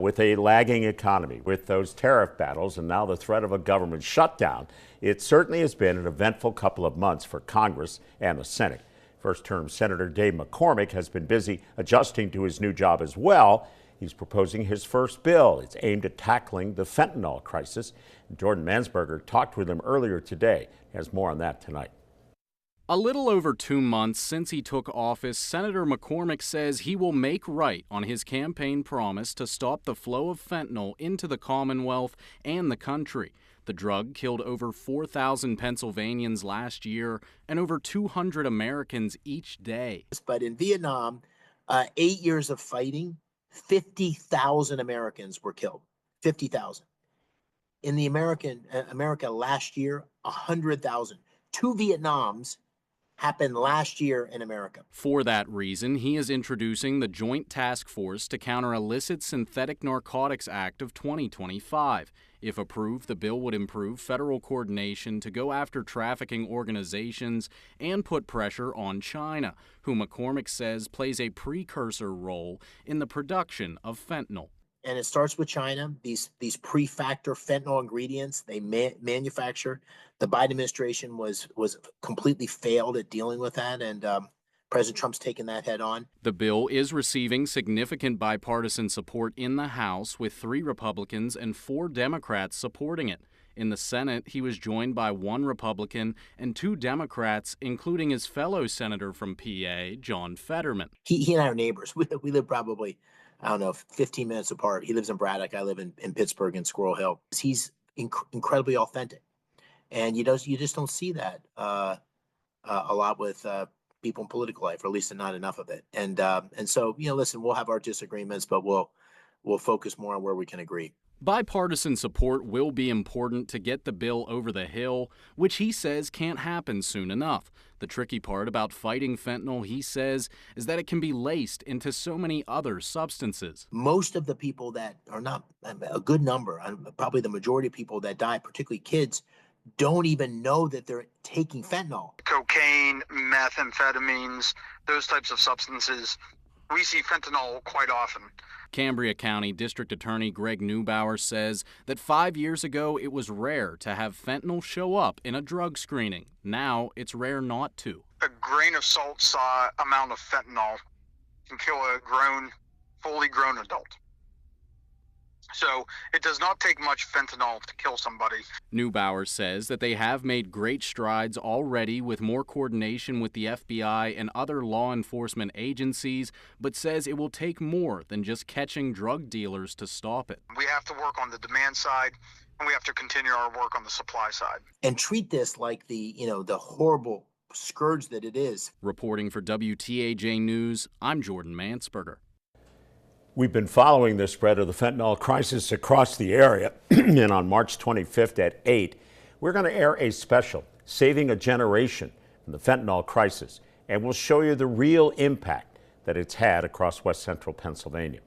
With a lagging economy, with those tariff battles, and now the threat of a government shutdown, it certainly has been an eventful couple of months for Congress and the Senate. First-term Senator Dave McCormick has been busy adjusting to his new job as well. He's proposing his first bill. It's aimed at tackling the fentanyl crisis. Jordan Mansberger talked with him earlier today. He has more on that tonight. A little over 2 months since he took office, Senator McCormick says he will make right on his campaign promise to stop the flow of fentanyl into the Commonwealth and the country. The drug killed over 4,000 Pennsylvanians last year and over 200 Americans each day. But in Vietnam, 8 years of fighting, 50,000 Americans were killed. 50,000. In the America last year, 100,000. 2 Vietnams happened last year in America. For that reason, he is introducing the Joint Task Force to Counter Illicit Synthetic Narcotics Act of 2025. If approved, the bill would improve federal coordination to go after trafficking organizations and put pressure on China, who McCormick says plays a precursor role in the production of fentanyl. And it starts with China. These pre-factor fentanyl ingredients they manufacture. The Biden administration was completely failed at dealing with that, and President Trump's taken that head on. The bill is receiving significant bipartisan support in the House, with 3 Republicans and 4 Democrats supporting it. In the Senate, he was joined by 1 Republican and 2 Democrats, including his fellow senator from PA, John Fetterman. He and I are neighbors. We live probably, 15 minutes apart. He lives in Braddock. I live in Pittsburgh and Squirrel Hill. He's incredibly authentic. And you just don't see that a lot with people in political life, or at least not enough of it. And so, listen, we'll have our disagreements, but we'll focus more on where we can agree. Bipartisan support will be important to get the bill over the hill, which he says can't happen soon enough. The tricky part about fighting fentanyl, he says, is that it can be laced into so many other substances. Most of the people that are not, a good number, probably the majority of people that die, particularly kids, don't even know that they're taking fentanyl. Cocaine, methamphetamines, those types of substances. We see fentanyl quite often. Cambria County District Attorney Greg Neubauer says that 5 years ago it was rare to have fentanyl show up in a drug screening. Now it's rare not to. A grain of salt amount of fentanyl can kill a fully grown adult. So it does not take much fentanyl to kill somebody. Neubauer says that they have made great strides already with more coordination with the FBI and other law enforcement agencies, but says it will take more than just catching drug dealers to stop it. We have to work on the demand side, and we have to continue our work on the supply side. And treat this like the horrible scourge that it is. Reporting for WTAJ News, I'm Jordan Mansberger. We've been following the spread of the fentanyl crisis across the area, and on March 25th at 8, we're going to air a special, Saving a Generation from the Fentanyl Crisis, and we'll show you the real impact that it's had across west central Pennsylvania.